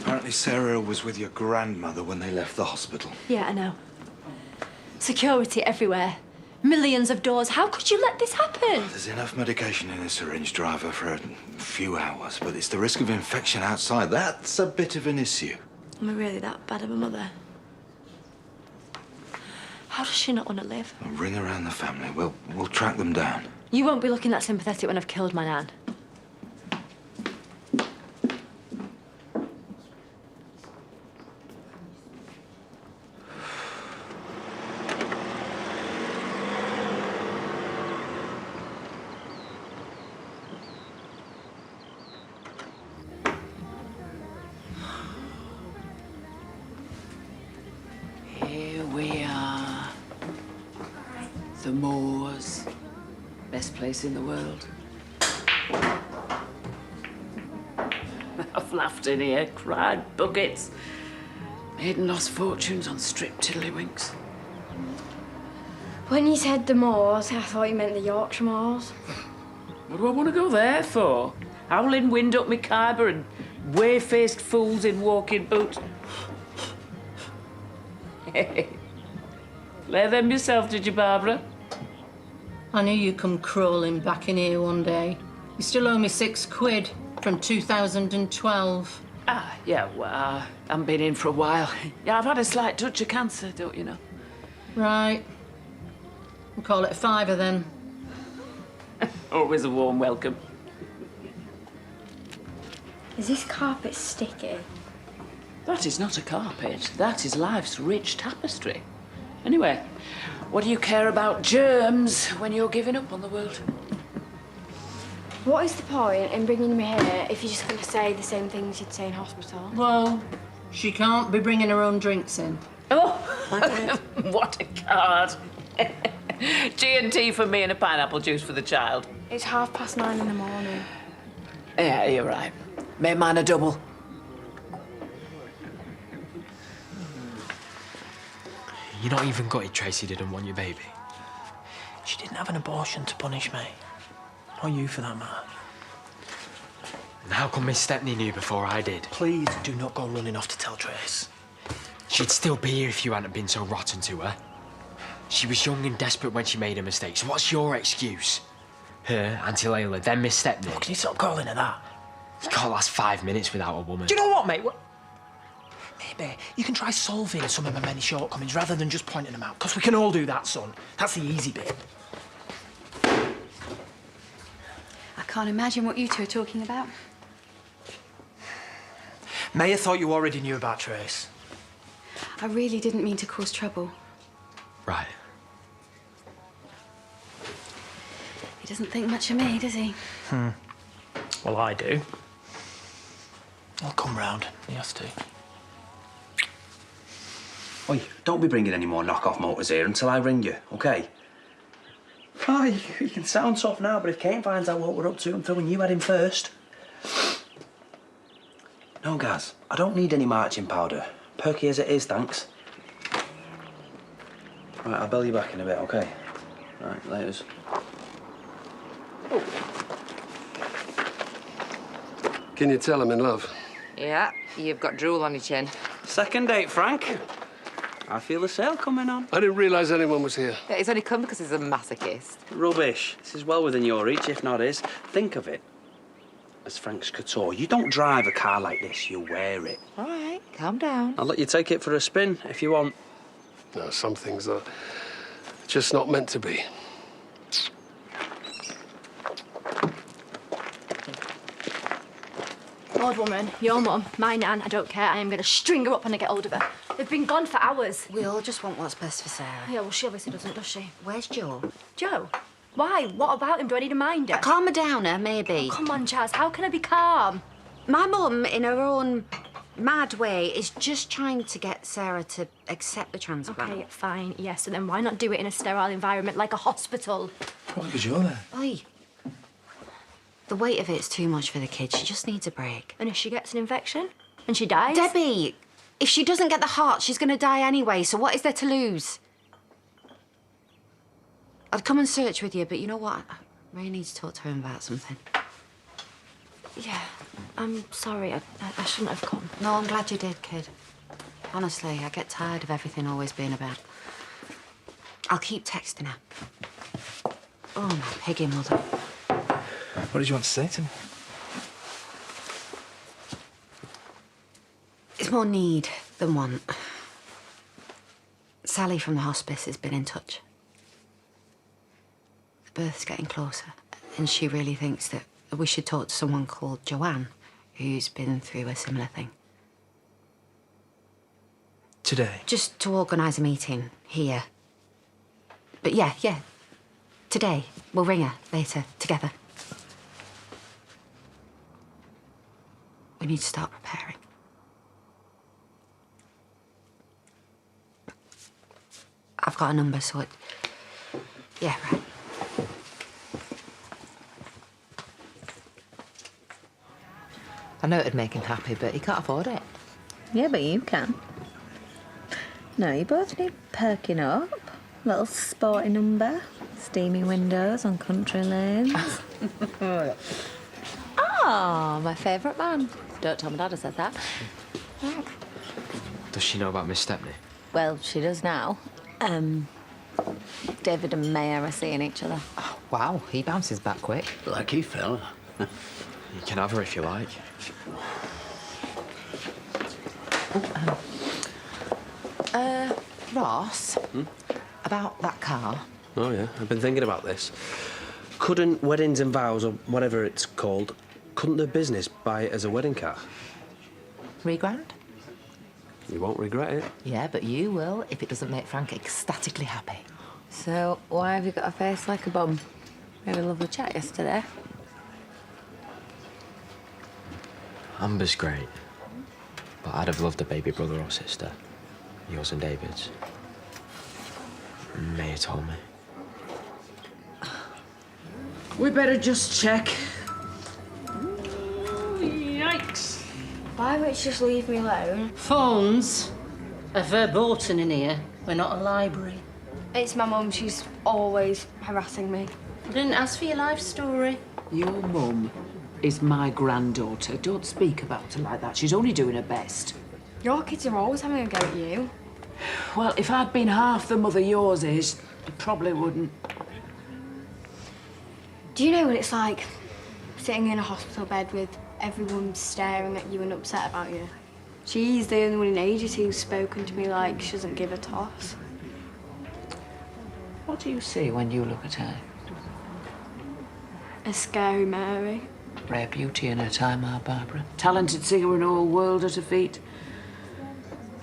Apparently Sarah was with your grandmother when they left the hospital. Yeah, I know. Security everywhere. Millions of doors. How could you let this happen? There's enough medication in a syringe driver for a few hours, but it's the risk of infection outside. That's a bit of an issue. Am I really that bad of a mother? How does she not want to live? I'll ring around the family. We'll track them down. You won't be looking that sympathetic when I've killed my nan. Here we are. The moors. Best place in the world. I've laughed in here, cried buckets, made and lost fortunes on stripped tiddlywinks. When you said the moors, I thought you meant the Yorkshire moors. What do I want to go there for? Howling wind up me Khyber and way-faced fools in walking boots. Hey, lay them yourself, did you, Barbara? I knew you'd come crawling back in here one day. You still owe me £6 from 2012. Yeah, well, I haven't been in for a while. Yeah, I've had a slight touch of cancer, don't you know? Right. We'll call it a £5 then. Always a warm welcome. Is this carpet sticky? That is not a carpet. That is life's rich tapestry. Anyway, what do you care about germs when you're giving up on the world? What is the point in bringing me here if you're just going to say the same things you'd say in hospital? Well, she can't be bringing her own drinks in. Oh, what a card. G&T for me and a pineapple juice for the child. It's 9:30 in the morning. Yeah, you're right. Make mine a double. You're not even gutted Tracy didn't want your baby. She didn't have an abortion to punish me. Or you, for that matter. And how come Miss Stepney knew before I did? Please do not go running off to tell Trace. She'd still be here if you hadn't been so rotten to her. She was young and desperate when she made a mistake, so what's your excuse? Her, Auntie Layla, then Miss Stepney. Oh, can you stop calling her that? You can't last 5 minutes without a woman. Do you know what, mate? Maybe you can try solving some of my many shortcomings rather than just pointing them out. Because we can all do that, son. That's the easy bit. I can't imagine what you two are talking about. Maya thought you already knew about Trace. I really didn't mean to cause trouble. Right. He doesn't think much of me, does he? Well, I do. I'll come round. He has to. Oi, don't be bringing any more knock-off motors here until I ring you, OK? Oh, you can sound tough now, but if Kane finds out what we're up to, I'm throwing you at him first. No, Gaz, I don't need any marching powder. Perky as it is, thanks. Right, I'll bell you back in a bit, OK? Right, laters. Can you tell I'm in love? Yeah, you've got drool on your chin. Second date, Frank. I feel the sale coming on. I didn't realise anyone was here. Yeah, he's only come because he's a masochist. Rubbish. This is well within your reach, if not his. Think of it as Frank's couture. You don't drive a car like this, you wear it. All right, calm down. I'll let you take it for a spin if you want. No, some things are just not meant to be. Old woman, your mum, my nan, I don't care. I am going to string her up when I get hold of her. They've been gone for hours. We all just want what's best for Sarah. Yeah, well, she obviously doesn't, does she? Where's Joe? Joe? Why? What about him? Do I need a minder? A calmer downer, maybe. Oh, come on, Chaz. How can I be calm? My mum, in her own mad way, is just trying to get Sarah to accept the transplant. Okay, fine, yes. And then why not do it in a sterile environment like a hospital? Probably because you're there. Oi. The weight of it's too much for the kid. She just needs a break. And if she gets an infection? And she dies? Debbie, if she doesn't get the heart, she's going to die anyway, so what is there to lose? I'd come and search with you, but you know what? I really need to talk to her about something. Yeah, I'm sorry. I shouldn't have come. No, I'm glad you did, kid. Honestly, I get tired of everything always being about. I'll keep texting her. Oh, my piggy mother. What did you want to say to me? It's more need than want. Sally from the hospice has been in touch. The birth's getting closer, and she really thinks that we should talk to someone called Joanne, who's been through a similar thing. Today? Just to organise a meeting here. But yeah, today. We'll ring her later, together. We need to start preparing. I've got a number, so it... Yeah, right. I know it'd make him happy, but he can't afford it. Yeah, but you can. No, you both need perking up. Little sporty number. Steamy windows on country lanes. Oh, my favourite man. Don't tell my dad I said that. Does she know about Miss Stepney? Well, she does now. David and Maya are seeing each other. Oh, wow, he bounces back quick. Lucky fella. You can have her if you like. Ross, about that car. Oh, yeah, I've been thinking about this. Couldn't Weddings and Vows, or whatever it's called, couldn't the business buy it as a wedding car? £3,000? You won't regret it. Yeah, but you will if it doesn't make Frank ecstatically happy. So, why have you got a face like a bum? We had a lovely chat yesterday. Amber's great, but I'd have loved a baby brother or sister. Yours and David's. Maya told me. We better just check. Ooh, yikes. Why won't you just leave me alone? Phones are verboten in here. We're not a library. It's my mum. She's always harassing me. I didn't ask for your life story. Your mum is my granddaughter. Don't speak about her like that. She's only doing her best. Your kids are always having a go at you. Well, if I'd been half the mother yours is, I probably wouldn't. Do you know what it's like sitting in a hospital bed with everyone staring at you and upset about you? She's the only one in ages who's spoken to me like she doesn't give a toss. What do you see when you look at her? A scary Mary. Rare beauty in her time, our Barbara. Talented singer and all world at her feet.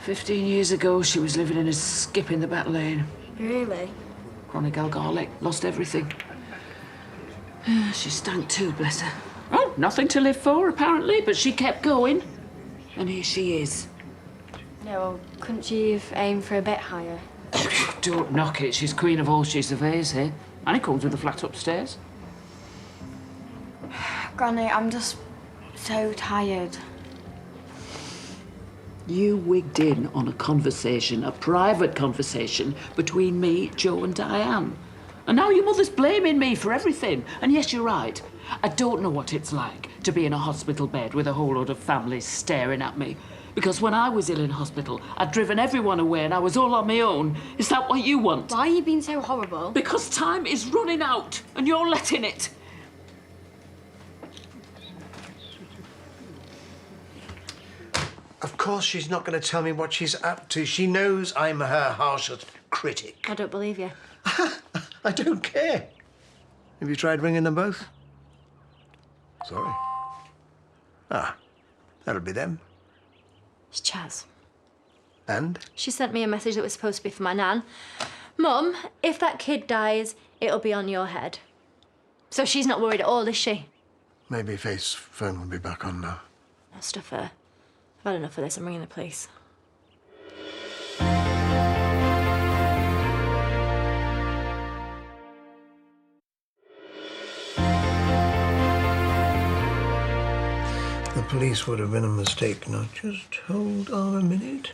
15 years ago, she was living in a skip in the back lane. Really? Chronic alcoholic, lost everything. She stank too, bless her. Oh, nothing to live for, apparently, but she kept going. And here she is. No, well, couldn't she have aimed for a bit higher? Don't knock it. She's queen of all she surveys here. And it comes with a flat upstairs. Granny, I'm just so tired. You wigged in on a conversation, a private conversation, between me, Joe and Diane. And now your mother's blaming me for everything. And yes, you're right. I don't know what it's like to be in a hospital bed with a whole load of families staring at me. Because when I was ill in hospital, I'd driven everyone away and I was all on my own. Is that what you want? Why are you being so horrible? Because time is running out and you're letting it. Of course she's not going to tell me what she's up to. She knows I'm her harshest critic. I don't believe you. I don't care. Have you tried ringing them both? Sorry. Ah, that'll be them. It's Chaz. And? She sent me a message that was supposed to be for my nan. Mum, if that kid dies, it'll be on your head. So she's not worried at all, is she? Maybe Faith's phone will be back on now. I'll stuff her. I've had enough of this. I'm ringing the police. The police would have been a mistake. Now, just hold on a minute.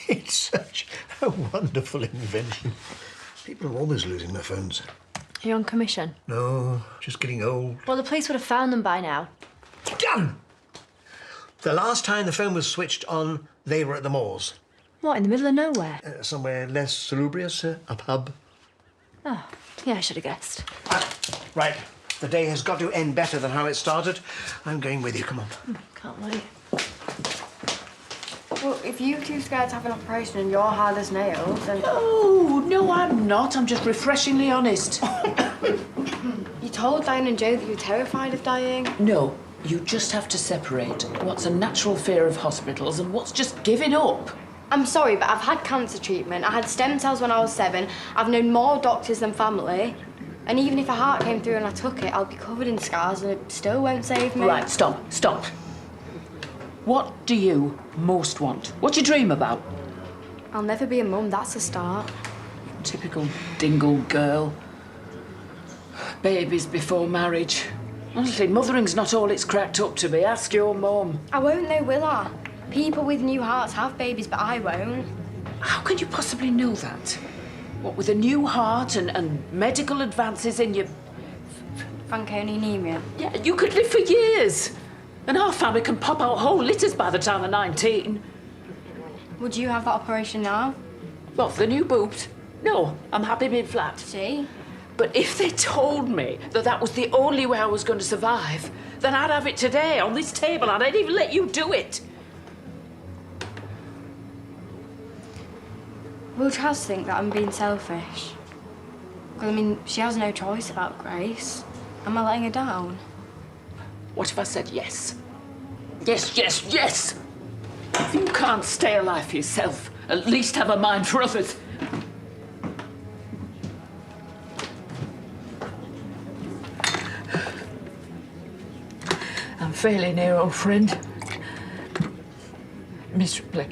It's such a wonderful invention. People are always losing their phones. You're on commission? No, just getting old. Well, the police would have found them by now. Done! The last time the phone was switched on, they were at the moors. What, in the middle of nowhere? Somewhere less salubrious, a pub. Oh, yeah, I should have guessed. Right, the day has got to end better than how it started. I'm going with you, come on. Can't wait. Well, if you're too scared to have an operation and you're hard as nails, then... No, I'm not. I'm just refreshingly honest. You told Diane and Joe that you were terrified of dying. No, you just have to separate what's a natural fear of hospitals and what's just giving up. I'm sorry, but I've had cancer treatment. I had stem cells when I was 7. I've known more doctors than family. And even if a heart came through and I took it, I'll be covered in scars and it still won't save me. Right, stop. What do you most want? What do you dream about? I'll never be a mum, that's a start. Typical dingle girl. Babies before marriage. Honestly, mothering's not all it's cracked up to be. Ask your mum. I won't know, will I? People with new hearts have babies, but I won't. How can you possibly know that? What, with a new heart and medical advances in your... Fanconi anemia? Yeah, you could live for years. And our family can pop out whole litters by the time they're 19. Would you have that operation now? What, for the new boobs? No, I'm happy being flat. See? But if they told me that that was the only way I was going to survive, then I'd have it today on this table and I'd even let you do it. Will Chaz think that I'm being selfish? Because, I mean, she has no choice about Grace. Am I letting her down? What if I said yes? Yes! If you can't stay alive for yourself, at least have a mind for others. I'm failing here, old friend. Miserably.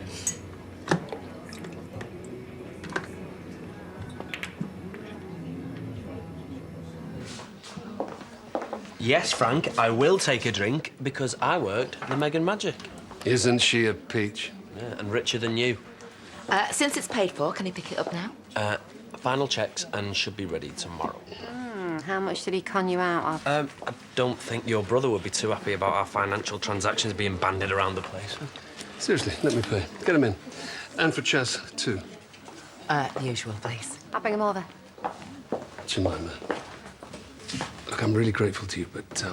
Yes, Frank, I will take a drink because I worked the Megan Magic. Isn't she a peach? Yeah, and richer than you. Since it's paid for, can you pick it up now? Final checks and should be ready tomorrow. How much did he con you out of? I don't think your brother would be too happy about our financial transactions being banded around the place. Seriously, let me pay. Get him in. And for Chaz, too. Usual, please. I'll bring him over. Jemima. Look, I'm really grateful to you, but,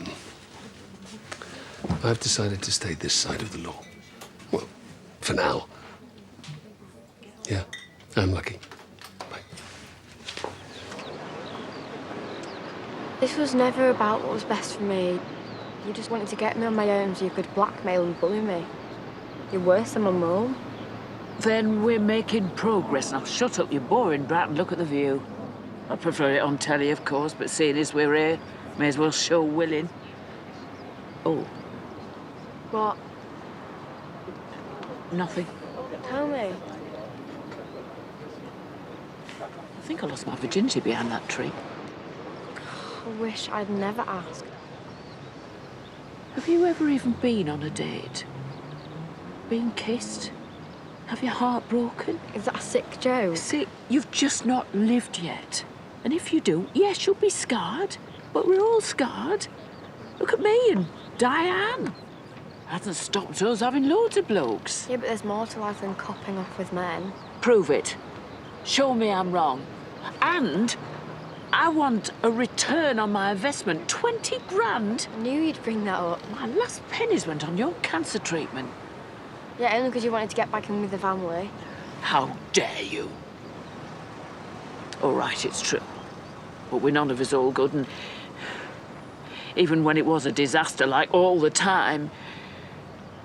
I've decided to stay this side of the law. Well, for now. Yeah, I'm lucky. This was never about what was best for me. You just wanted to get me on my own so you could blackmail and bully me. You're worse than my mum. Then we're making progress. Now shut up, you boring brat, and look at the view. I prefer it on telly, of course, but seeing as we're here, may as well show willing. Oh. What? Nothing. Tell me. I think I lost my virginity behind that tree. I wish I'd never asked. Have you ever even been on a date? Been kissed? Have your heart broken? Is that a sick joke? Sick? You've just not lived yet. And if you do, yes, you'll be scarred. But we're all scarred. Look at me and Diane. Hasn't stopped us having loads of blokes. Yeah, but there's more to life than copping off with men. Prove it. Show me I'm wrong. And I want a return on my investment. 20 grand. I knew you'd bring that up. My last pennies went on your cancer treatment. Yeah, only because you wanted to get back in with the family. How dare you? All right, it's true. But we're none of us all good, and even when it was a disaster, like all the time,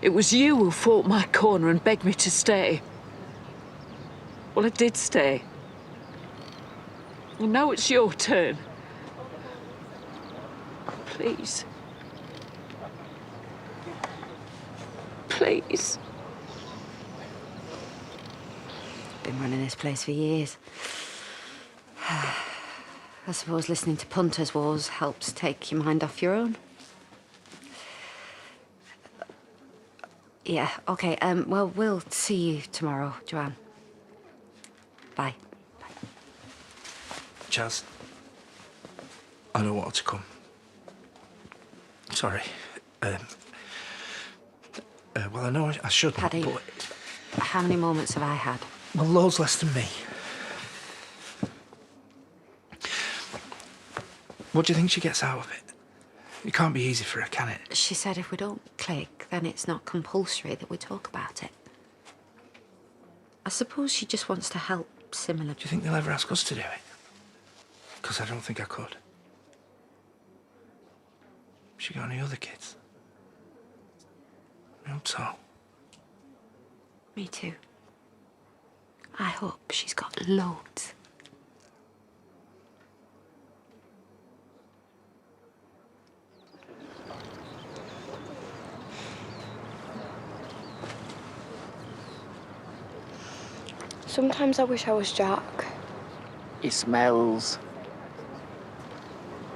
it was you who fought my corner and begged me to stay. Well, I did stay. And now it's your turn. Please. Please. Been running this place for years. I suppose listening to Punters Wars helps take your mind off your own. Yeah, OK. Well, we'll see you tomorrow, Joanne. Bye. Chaz, I know what to come. Sorry. Well, I know I shouldn't, Paddy, but... how many moments have I had? Well, loads less than me. What do you think she gets out of it? It can't be easy for her, can it? She said if we don't click, then it's not compulsory that we talk about it. I suppose she just wants to help similar... Do you think they'll ever ask us to do it? Because I don't think I could. She got any other kids? I hope so. Me too. I hope she's got loads. Sometimes I wish I was Jack. He smells.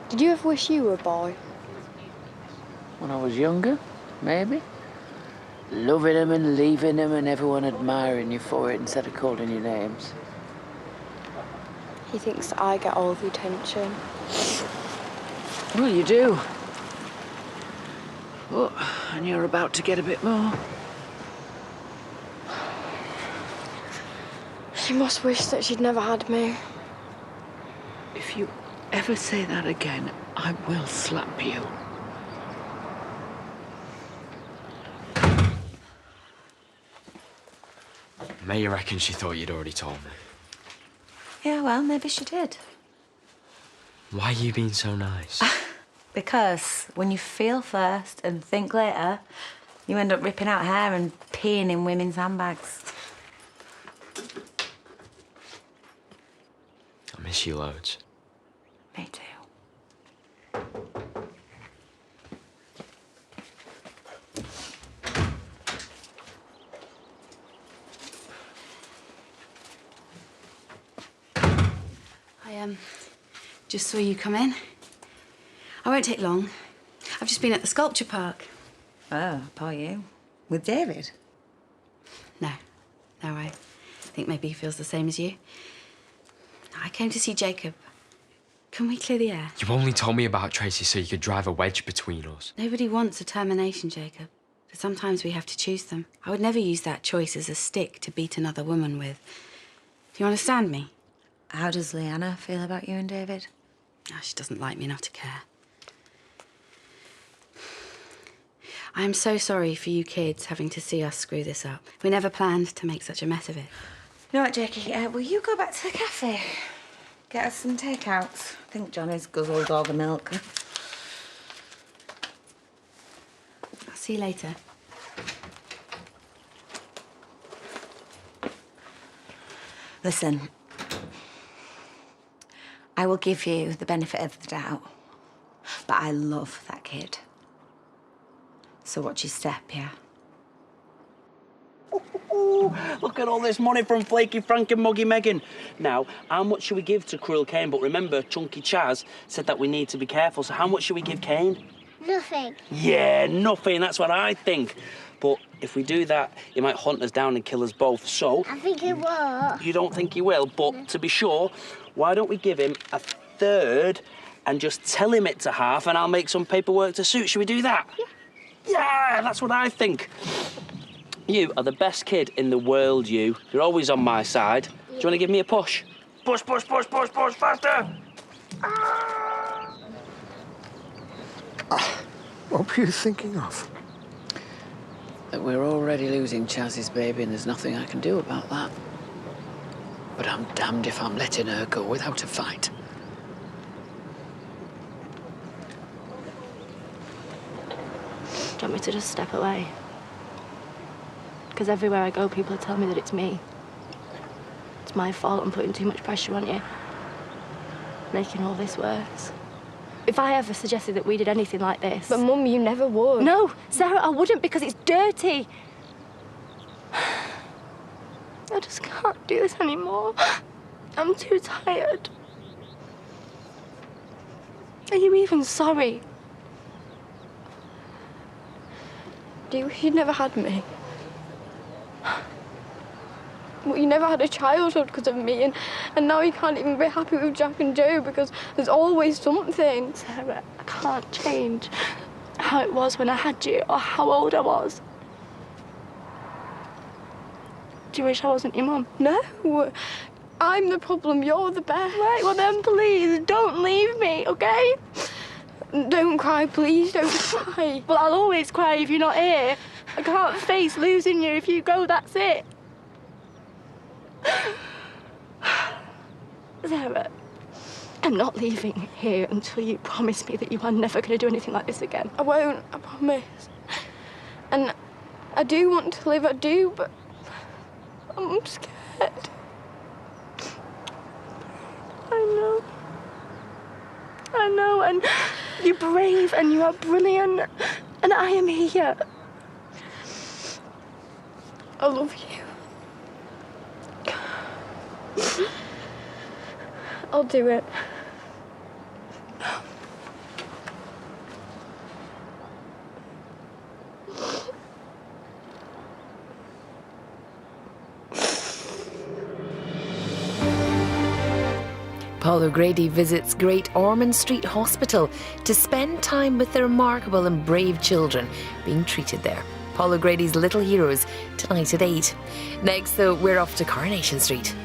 Did you ever wish you were a boy? When I was younger, maybe. Loving him and leaving him and everyone admiring you for it instead of calling you names. He thinks that I get all the attention. Well, you do. Oh, and you're about to get a bit more. She must wish that she'd never had me. If you ever say that again, I will slap you. May you reckon she thought you'd already told me? Yeah, well, maybe she did. Why are you being so nice? Because when you feel first and think later, you end up ripping out hair and peeing in women's handbags. I miss you loads. Me too. I just saw you come in. I won't take long. I've just been at the sculpture park. Oh, poor you. With David? No, I think maybe he feels the same as you. I came to see Jacob. Can we clear the air? You only told me about Tracy so you could drive a wedge between us. Nobody wants a termination, Jacob. But sometimes we have to choose them. I would never use that choice as a stick to beat another woman with. Do you understand me? How does Leanna feel about you and David? Oh, she doesn't like me enough to care. I am so sorry for you kids having to see us screw this up. We never planned to make such a mess of it. You know what, Jakey? Will you go back to the cafe? Get us some takeouts. I think Johnny's guzzled all the milk. I'll see you later. Listen, I will give you the benefit of the doubt, but I love that kid. So watch your step, yeah? Look at all this money from Flaky Frank and Muggy Megan. Now, how much should we give to Cruel Kane? But remember, Chunky Chaz said that we need to be careful, so how much should we give Kane? Nothing. Yeah, nothing, that's what I think. But if we do that, he might hunt us down and kill us both, so... I think he will. You don't think he will, but to be sure, why don't we give him a third and just tell him it's a half and I'll make some paperwork to suit. Should we do that? Yeah. Yeah, that's what I think. You are the best kid in the world, you. You're always on my side. Do you want to give me a push? Push, push, push, push, push, faster! What were you thinking of? That we're already losing Chaz's baby and there's nothing I can do about that. But I'm damned if I'm letting her go without a fight. Do you want me to just step away? Because everywhere I go, people tell me that it's me. It's my fault I'm putting too much pressure on you. Making all this worse. If I ever suggested that we did anything like this... But, Mum, you never would. No, Sarah, I wouldn't because it's dirty. I just can't do this anymore. I'm too tired. Are you even sorry? Do you wish you'd never had me? Well, you never had a childhood because of me, and now you can't even be happy with Jack and Joe because there's always something. Sarah, I can't change how it was when I had you or how old I was. Do you wish I wasn't your mum? No. I'm the problem, you're the best. Right, well then please, don't leave me, okay? Don't cry, please, don't cry. Well, I'll always cry if you're not here. I can't face losing you. If you go, that's it. Sarah, I'm not leaving here until you promise me that you are never going to do anything like this again. I won't, I promise. And I do want to live, I do, but I'm scared. I know, and you're brave and you are brilliant, and I am here. I love you. I'll do it. Paul O'Grady visits Great Ormond Street Hospital to spend time with the remarkable and brave children being treated there. Paul O'Grady's Little Heroes, tonight at 8. Next, though, we're off to Coronation Street.